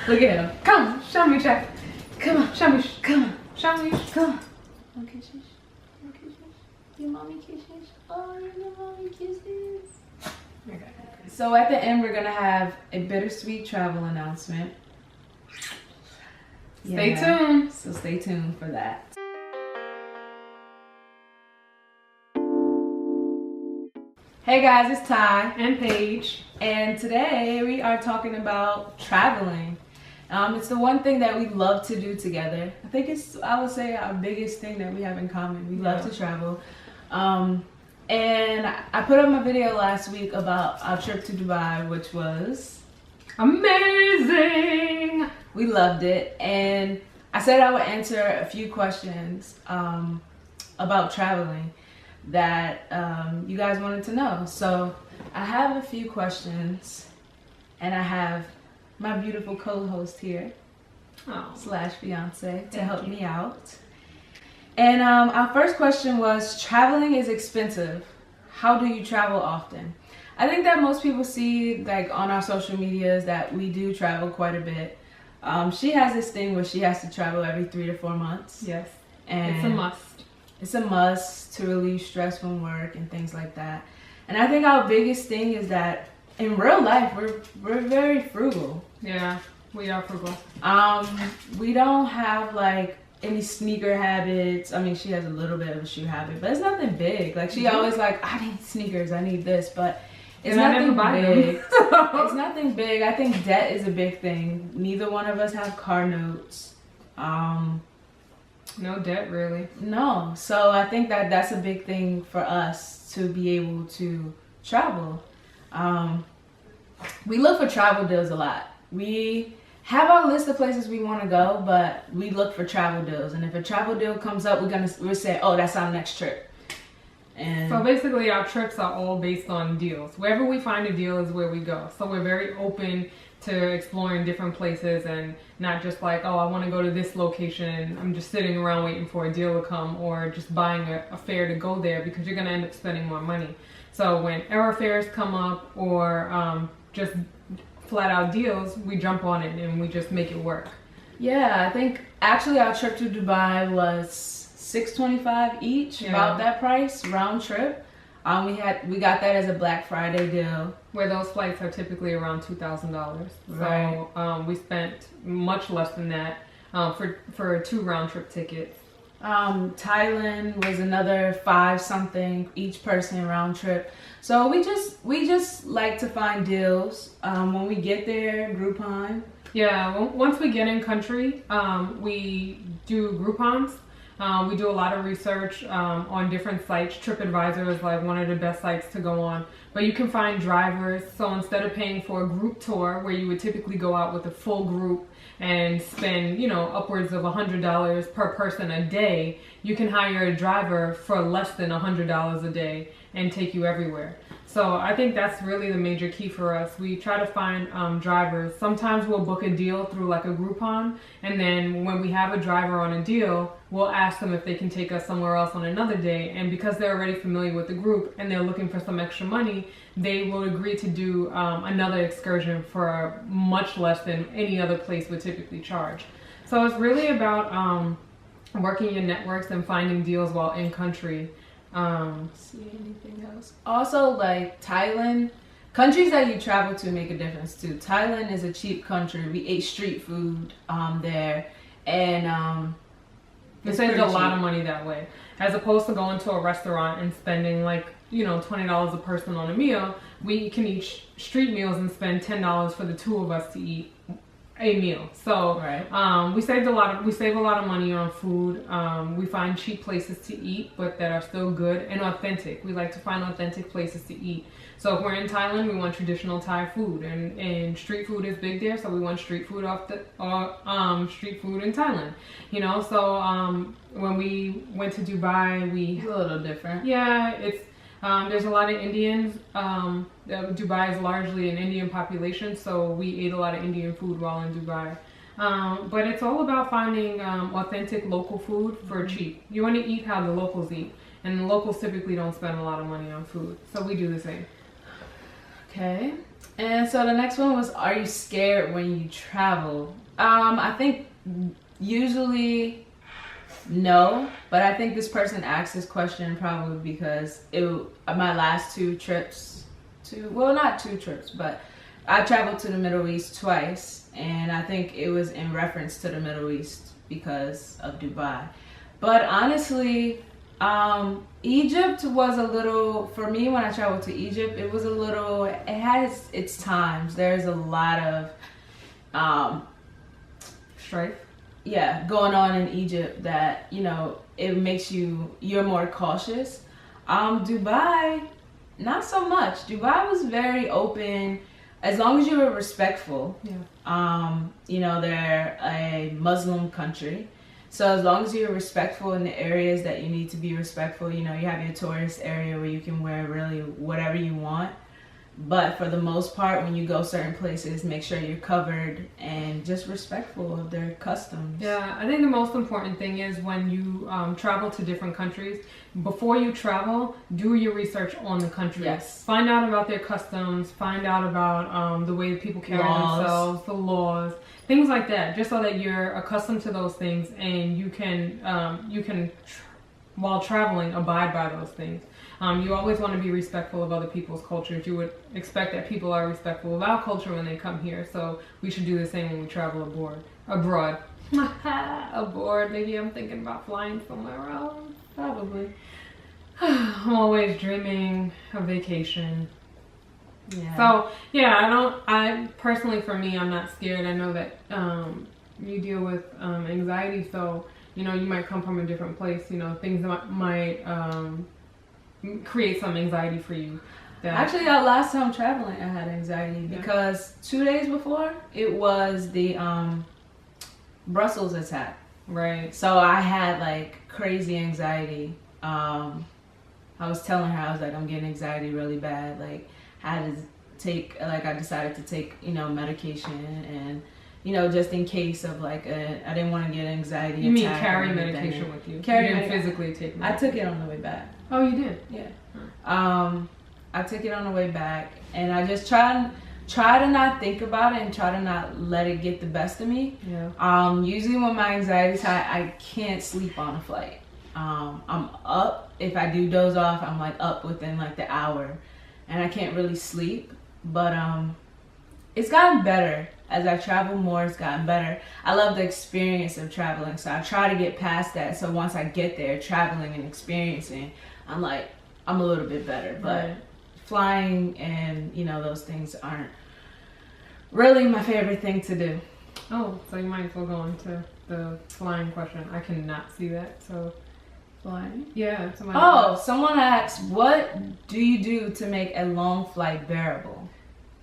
Look at him. Come on, show me, Jack. Come on, show me. Come on, show me. Come on. No kisses. No kisses. Your mommy kisses. Oh, your mommy kisses. Okay. So at the end, we're gonna have a bittersweet travel announcement. Stay tuned. So stay tuned for that. Hey guys, it's Ty And Paige. and today we are talking about traveling. It's the one thing that we love to do together. I think I would say, our biggest thing that we have in common. We love to travel. And I put up my video last week about our trip to Dubai, which was amazing. We loved it. And I said I would answer a few questions about traveling that you guys wanted to know. So I have a few questions, and I have my beautiful co-host here slash fiance to help me out. And our first question was, traveling is expensive. How do you travel often? I think that most people see, like, on our social medias that we do travel quite a bit. She has this thing where she has to travel every 3 to 4 months. Yes, and it's a must. It's a must to relieve stress from work and things like that. And I think our biggest thing is that in real life, we're very frugal. Yeah, we are frugal. We don't have like any sneaker habits. I mean, she has a little bit of a shoe habit, but it's nothing big. Like, she always like, I need sneakers, I need this, but it's nothing big. It's nothing big. I think debt is a big thing. Neither one of us have car notes. No debt, really. No. So I think that that's a big thing for us to be able to travel. We look for travel deals a lot. We have our list of places we want to go, but we look for travel deals. And if a travel deal comes up, we'll say, oh, that's our next trip. And so basically our trips are all based on deals. Wherever we find a deal is where we go. So we're very open to exploring different places and not just like, oh, I want to go to this location. I'm just sitting around waiting for a deal to come, or just buying a fare to go there, because you're going to end up spending more money. So when airfares come up, or just flat out deals, we jump on it and we just make it work. Yeah, I think actually our trip to Dubai was $625 each, about that price, round trip. We got that as a Black Friday deal, where those flights are typically around $2,000. Right. So we spent much less than that for 2 round trip tickets. Thailand was another 5 something each person round trip. So we just like to find deals. When we get there, Groupon. Yeah, once we get in country, we do Groupons. We do a lot of research on different sites. TripAdvisor is like one of the best sites to go on. But you can find drivers. So instead of paying for a group tour, where you would typically go out with a full group and spend, upwards of $100 per person a day, you can hire a driver for less than $100 a day and take you everywhere. So I think that's really the major key for us. We try to find drivers. Sometimes we'll book a deal through like a Groupon, and then when we have a driver on a deal, we'll ask them if they can take us somewhere else on another day. And because they're already familiar with the group and they're looking for some extra money, they will agree to do another excursion for much less than any other place would typically charge. So it's really about working your networks and finding deals while in country. See anything else? Also, like Thailand, countries that you travel to make a difference too. Thailand is a cheap country. We ate street food there, and we saved a lot of money that way, as opposed to going to a restaurant and spending like $20 a person on a meal. We can eat street meals and spend $10 for the 2 of us to eat a meal. So right. we save a lot of money on food. We find cheap places to eat, but that are still good and authentic. We like to find authentic places to eat. So if we're in Thailand, we want traditional Thai food, and street food is big there. So we want street food street food in Thailand. So when we went to Dubai, it's a little different. Yeah, it's there's a lot of Indians. Dubai is largely an Indian population, so we ate a lot of Indian food while in Dubai. But it's all about finding authentic local food for cheap. You want to eat how the locals eat, and the locals typically don't spend a lot of money on food, so we do the same. Okay. And so the next one was, are you scared when you travel? I think usually no, but I think this person asked this question probably because my last two trips well, not two trips, but I traveled to the Middle East twice, and I think it was in reference to the Middle East because of Dubai. But honestly, Egypt was a little, for me when I traveled to Egypt, it was a little, it has its times. There's a lot of strife. Yeah, going on in Egypt that, it makes you're more cautious. Dubai, not so much. Dubai was very open as long as you were respectful. Yeah. They're a Muslim country. So as long as you're respectful in the areas that you need to be respectful, you have your tourist area where you can wear really whatever you want. But for the most part, when you go certain places, make sure you're covered and just respectful of their customs. Yeah, I think the most important thing is when you travel to different countries, before you travel, do your research on the country. Yes. Find out about their customs, find out about the way people carry themselves, the laws, things like that, just so that you're accustomed to those things and you can while traveling, abide by those things. You always want to be respectful of other people's cultures. You would expect that people are respectful of our culture when they come here, so we should do the same when we travel abroad. Abroad, maybe I'm thinking about flying somewhere else. Probably. I'm always dreaming of vacation. Yeah. So, yeah, I personally, for me, I'm not scared. I know that you deal with anxiety, so, you might come from a different place, things that might create some anxiety for you. Actually, that last time traveling, I had anxiety because 2 days before, it was the Brussels attack. Right. So I had like crazy anxiety. I was telling her, I was like, I'm getting anxiety really bad. Like, I had to I decided to take, medication and, just in case of I didn't want to get anxiety. You mean carry medication with you? You didn't physically take medication. I took it on the way back. Oh, you did? Yeah. I took it on the way back, and I just try to not think about it and try to not let it get the best of me. Yeah. Usually when my anxiety's high, I can't sleep on a flight. I'm up. If I do doze off, I'm up within the hour, and I can't really sleep. But it's gotten better as I travel more. It's gotten better. I love the experience of traveling, so I try to get past that. So once I get there, traveling and experiencing, I'm a little bit better. But right. Flying and those things aren't really my favorite thing to do. Oh, so you might as well go into the flying question. I cannot see that. So flying? Yeah. Someone asked, what do you do to make a long flight bearable?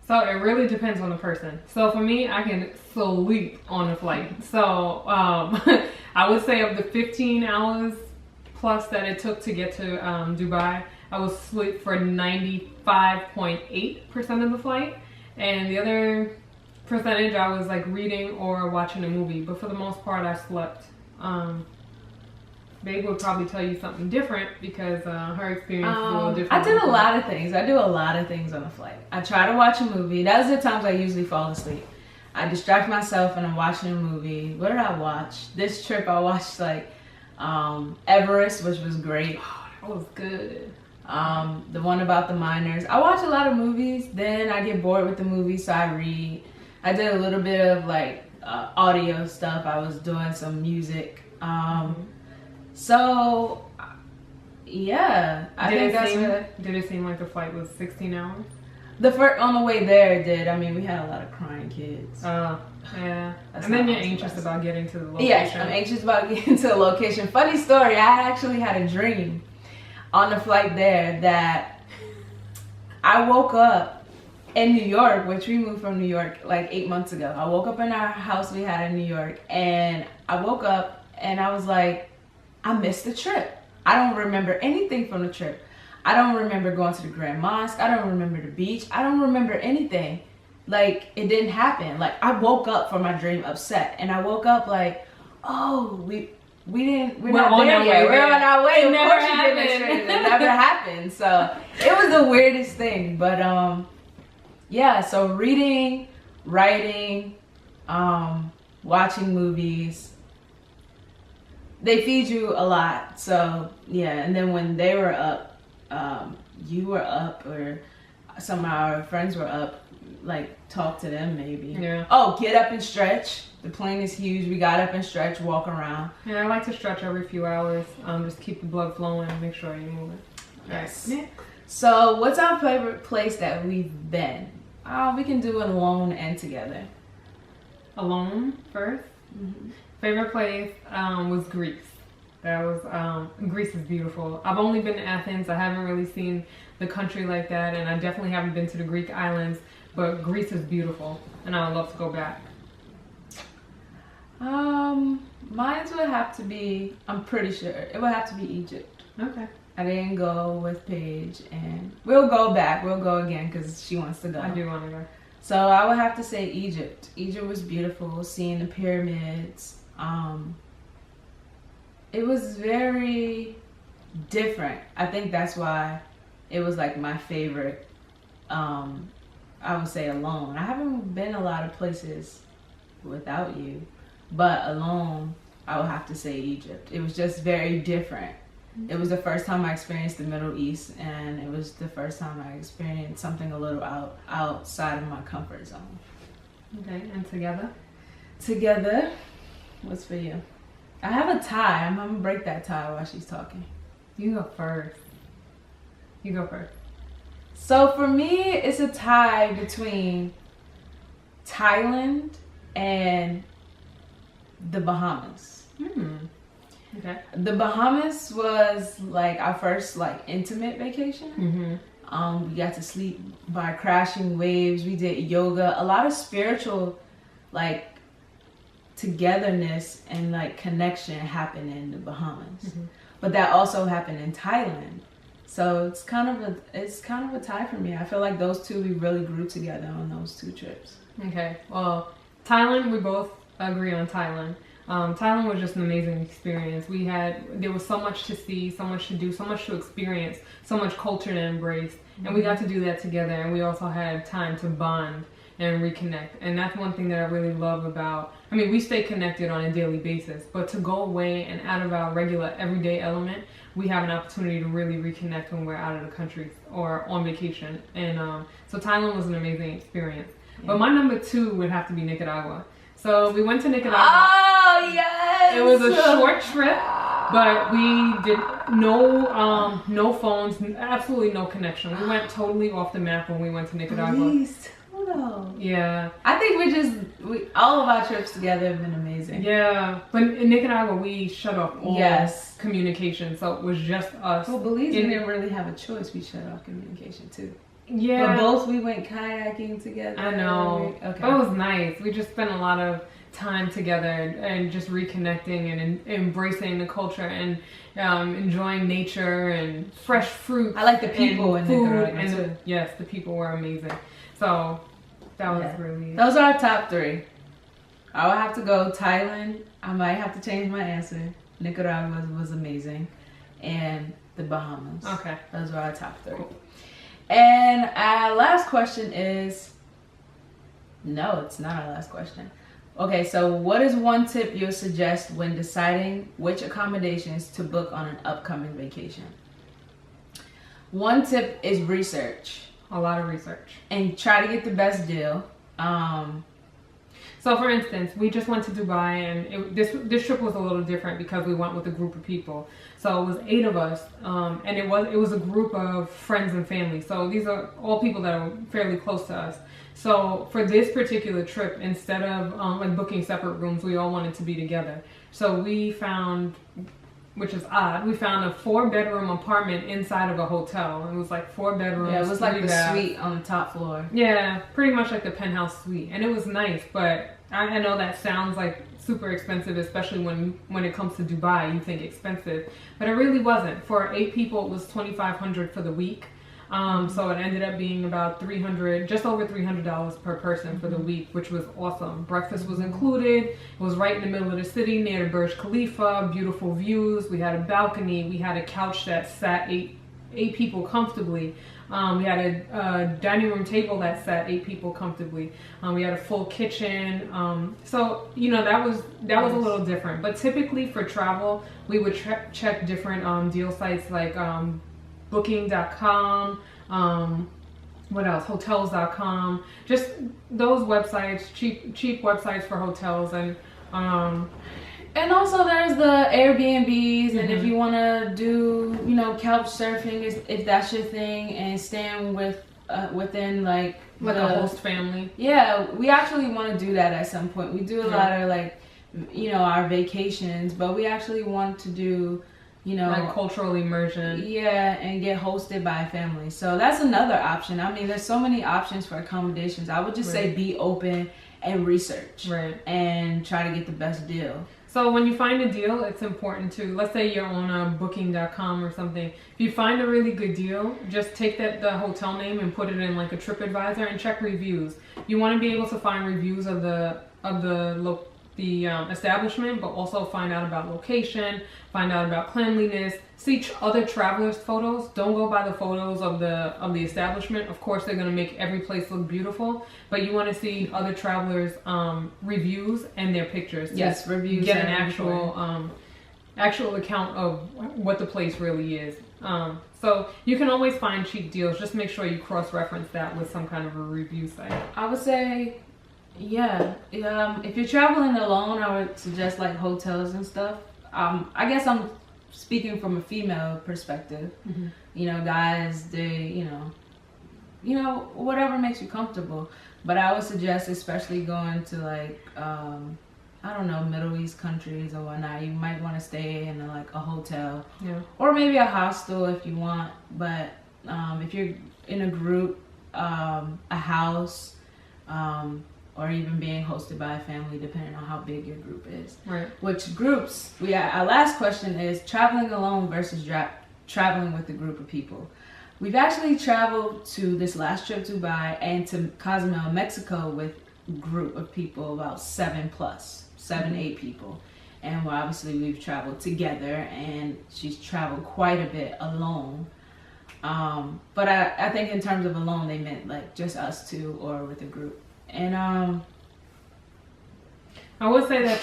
So it really depends on the person. So for me, I can sleep on a flight. So I would say of the 15 hours plus that it took to get to Dubai, I was asleep for 95.8% of the flight. And the other percentage I was reading or watching a movie. But for the most part, I slept. Babe would probably tell you something different because her experience is a little different. I did a lot of things. I do a lot of things on the flight. I try to watch a movie. Those are the times I usually fall asleep. I distract myself and I'm watching a movie. What did I watch? This trip I watched Everest, which was great. Oh, that was good. The one about the miners. I watch a lot of movies. Then I get bored with the movie, so I read. I did a little bit of audio stuff. I was doing some music. So, yeah, I think that's it. Did it seem like the flight was 16 hours? On the way there, it did. I mean, we had a lot of crying kids. Oh, yeah. And then you're anxious about getting to the location. Yes, I'm anxious about getting to the location. Funny story, I actually had a dream on the flight there that I woke up in New York, which we moved from New York 8 months ago. I woke up in our house we had in New York, and I woke up and I was like, I missed the trip. I don't remember anything from the trip. I don't remember going to the Grand Mosque. I don't remember the beach. I don't remember anything. It didn't happen. I woke up from my dream upset, and I woke up oh, we're not there yet. We're on our way. Of course you didn't experience it. It never happened. So it was the weirdest thing. But Yeah, so reading, writing, watching movies, they feed you a lot. So yeah, and then when they were up, you were up, or some of our friends were up, like talk to them maybe. Yeah. Oh, get up and stretch. The plane is huge. We got up and stretch, walk around. Yeah, I like to stretch every few hours. Just keep the blood flowing and make sure you're moving. Yes. Right. So what's our favorite place that we've been? We can do it alone and together. Alone first. Mm-hmm. Favorite place was Greece. That was Greece is beautiful. I've only been to Athens. I haven't really seen the country like that, and I definitely haven't been to the Greek islands. But Greece is beautiful, and I would love to go back. Mine would have to be, I'm pretty sure, it would have to be Egypt. Okay. I didn't go with Paige, and we'll go back. We'll go again because she wants to go. I do want to go. So I would have to say Egypt. Egypt was beautiful, seeing the pyramids. It was very different. I think that's why it was like my favorite. I would say alone. I haven't been a lot of places without you, but alone, I would have to say Egypt. It was just very different. It was the first time I experienced the Middle East, and it was the first time I experienced something a little outside of my comfort zone. Okay, and together? Together, what's for you? I have a tie. I'm gonna break that tie while she's talking. You go first. You go first. So for me, it's a tie between Thailand and the Bahamas. Okay. The Bahamas was like our first like intimate vacation. Mm-hmm. We got to sleep by crashing waves. We did yoga. A lot of spiritual like togetherness and like connection happened in the Bahamas. Mm-hmm. But that also happened in Thailand. So it's kind of a tie for me. I feel like those two, we really grew together on those two trips. Okay. Well, Thailand, we both agree on Thailand. Thailand was just an amazing experience. There was so much to see, so much to do, so much to experience, so much culture to embrace. And we got to do that together, and we also had time to bond and reconnect. And that's one thing that I really love about, we stay connected on a daily basis, but to go away and out of our regular everyday element, we have an opportunity to really reconnect when we're out of the country or on vacation. And so Thailand was an amazing experience. Yeah. But my number 2 would have to be Nicaragua. So we went to Nicaragua. Oh, yes! It was a short trip, but we did no phones, absolutely no connection. We went totally off the map when we went to Nicaragua. Yeah. I think all of our trips together have been amazing. Yeah. But in Nicaragua, we shut off all communication, so it was just us. Well, Belize, we didn't really have a choice. We shut off communication too. Yeah. But both we went kayaking together. I know. Okay. It was nice. We just spent a lot of time together and just reconnecting and embracing the culture and enjoying nature and fresh fruit. I like the people in food Nicaragua too. Yes, the people were amazing. So that was really... Those are our top 3. I would have to go Thailand. I might have to change my answer. Nicaragua was amazing. And the Bahamas. Okay. Those are our top 3. Cool. And our last question is... No, it's not our last question. Okay, so what is one tip you'll suggest when deciding which accommodations to book on an upcoming vacation? One tip is research. A lot of research. And try to get the best deal. So for instance, we just went to Dubai, and this trip was a little different because we went with a group of people. So it was 8 of us, and it was a group of friends and family. So these are all people that are fairly close to us. So for this particular trip, instead of like booking separate rooms, we all wanted to be together. So we found, which is odd, we found a 4-bedroom apartment inside of a hotel. It was like 4 bedrooms. Yeah, it was like the baths. Suite on the top floor. Yeah, pretty much like the penthouse suite. And it was nice, but I know that sounds like super expensive, especially when it comes to Dubai, you think expensive. But it really wasn't. For 8 people, it was $2,500 for the week. So it ended up being about just over $300 per person for the week, which was awesome. Breakfast was included. It was right in the middle of the city near the Burj Khalifa, beautiful views. We had a balcony. We had a couch that sat 8 people comfortably. We had a dining room table that sat 8 people comfortably. We had a full kitchen. So that was a little different. But typically for travel, we would check different deal sites like Booking.com. What else? Hotels.com. Just those websites, cheap websites for hotels, and also there's the Airbnbs, and if you want to do, couch surfing, if that's your thing, and staying within like a host family. Yeah, we actually want to do that at some point. We do a lot of like, our vacations, but we actually want to do, like cultural immersion. Yeah, and get hosted by a family. So that's another option. I mean, there's so many options for accommodations. I would just say be open and research. Right. And try to get the best deal. So when you find a deal, it's important to, let's say you're on a Booking.com or something. If you find a really good deal, just take the hotel name and put it in like a TripAdvisor and check reviews. You want to be able to find reviews of the establishment, but also find out about location, find out about cleanliness, see other travelers' photos. Don't go by the photos of the establishment. Of course, they're going to make every place look beautiful, but you want to see other travelers' reviews and their pictures. Yes, reviews. Get an actual account of what the place really is. So you can always find cheap deals. Just make sure you cross-reference that with some kind of a review site. I would say, if you're traveling alone, I would suggest like hotels and stuff. I guess I'm speaking from a female perspective. Guys, they, whatever makes you comfortable. But I would suggest, especially going to like, Middle East countries or whatnot, you might want to stay in a hotel, or maybe a hostel if you want. But if you're in a group, a house, or even being hosted by a family, depending on how big your group is. Right. Which groups? Our last question is traveling alone versus traveling with a group of people. We've actually traveled to this last trip to Dubai and to Cozumel, Mexico with a group of people, about 7, 8 people. And we've traveled together, and she's traveled quite a bit alone. But I think in terms of alone, they meant like just us two or with a group. And I would say that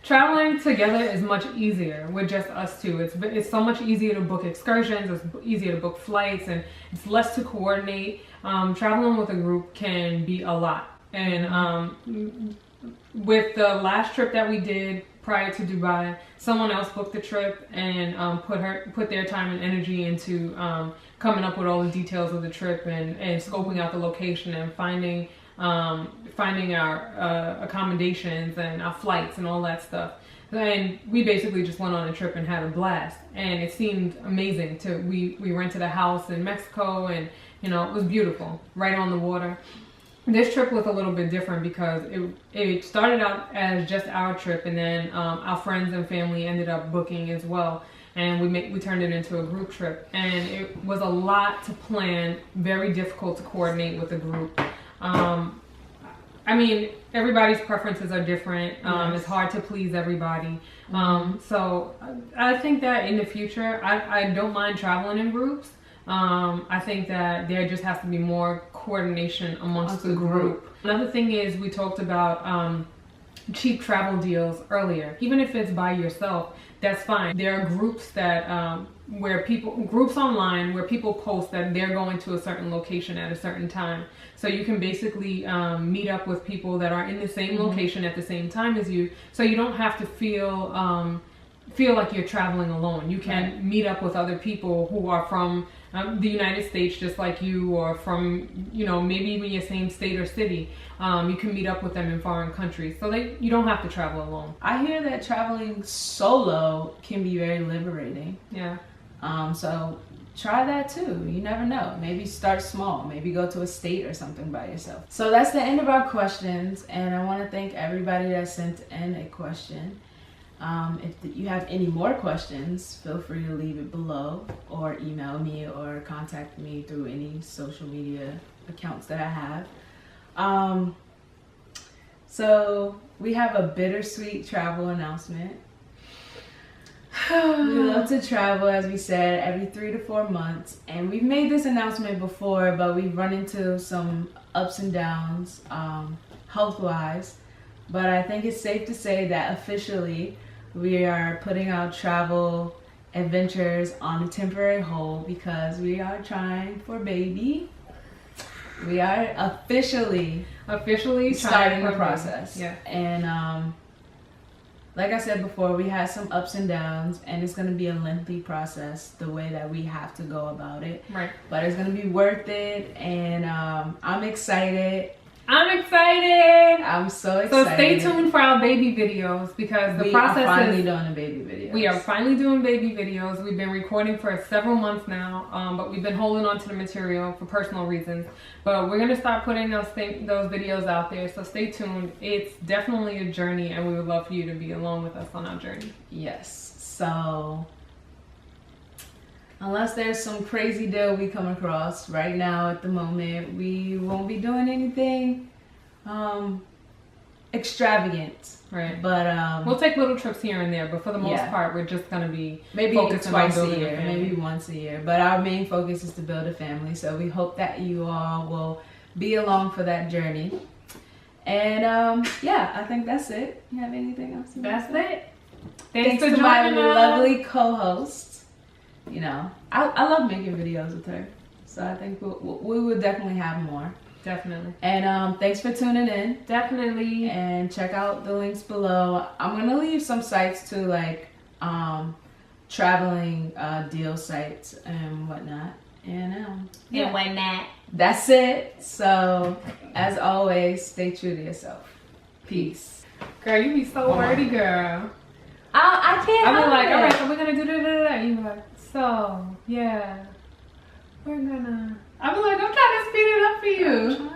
traveling together is much easier with just us two. It's so much easier to book excursions, it's easier to book flights, and it's less to coordinate. Traveling with a group can be a lot. And with the last trip that we did prior to Dubai, someone else booked the trip and put their time and energy into coming up with all the details of the trip and scoping out the location and finding our accommodations and our flights and all that stuff. And we basically just went on a trip and had a blast, and it seemed amazing. We rented a house in Mexico, and it was beautiful, right on the water. This trip was a little bit different because it started out as just our trip, and then our friends and family ended up booking as well, and we turned it into a group trip, and it was a lot to plan, very difficult to coordinate with a group. I mean, everybody's preferences are different. It's hard to please everybody. So I think that in the future, I don't mind traveling in groups. I think that there just has to be more coordination amongst the group. Another thing is, we talked about cheap travel deals earlier. Even if it's by yourself, that's fine. There are groups that groups online where people post that they're going to a certain location at a certain time. So you can basically meet up with people that are in the same location at the same time as you. So you don't have to feel like you're traveling alone. You can meet up with other people who are from the United States just like you, or from, maybe even your same state or city. You can meet up with them in foreign countries. So you don't have to travel alone. I hear that traveling solo can be very liberating. Yeah. So try that too. You never know. Maybe start small. Maybe go to a state or something by yourself. So that's the end of our questions, and I want to thank everybody that sent in a question. If you have any more questions, feel free to leave it below, or email me, or contact me through any social media accounts that I have. So we have a bittersweet travel announcement. We love to travel, as we said, every 3 to 4 months. And we've made this announcement before, but we've run into some ups and downs, health-wise. But I think it's safe to say that officially we are putting our travel adventures on a temporary hold because we are trying for baby. We are officially starting the process. Yeah. And like I said before, we had some ups and downs, and it's going to be a lengthy process the way that we have to go about it. Right. But it's going to be worth it, and I'm excited. I'm so excited. So stay tuned for our baby videos because the process we are finally doing the baby videos. We are finally doing baby videos. We've been recording for several months now, but we've been holding on to the material for personal reasons. But we're gonna start putting those videos out there. So stay tuned. It's definitely a journey, and we would love for you to be along with us on our journey. Yes. So unless there's some crazy deal we come across right now at the moment, we won't be doing anything extravagant. Right. But we'll take little trips here and there, but for the most part, we're just gonna be maybe focusing twice on a building year, maybe once a year. But our main focus is to build a family. So we hope that you all will be along for that journey. And yeah, I think that's it. You have anything else? That's it. Thanks to my lovely co-host. You know, I love making videos with her, so I think we will definitely have more. Definitely. And thanks for tuning in. Definitely. And check out the links below. I'm gonna leave some sites too, like traveling deal sites and whatnot. And whatnot. That's it. So as always, stay true to yourself. Peace. Girl, you be so wordy, girl. I can't. I be like, all right, so we're gonna do da. You be like, so yeah, we're gonna. I be like, I'm trying to speed it up for you.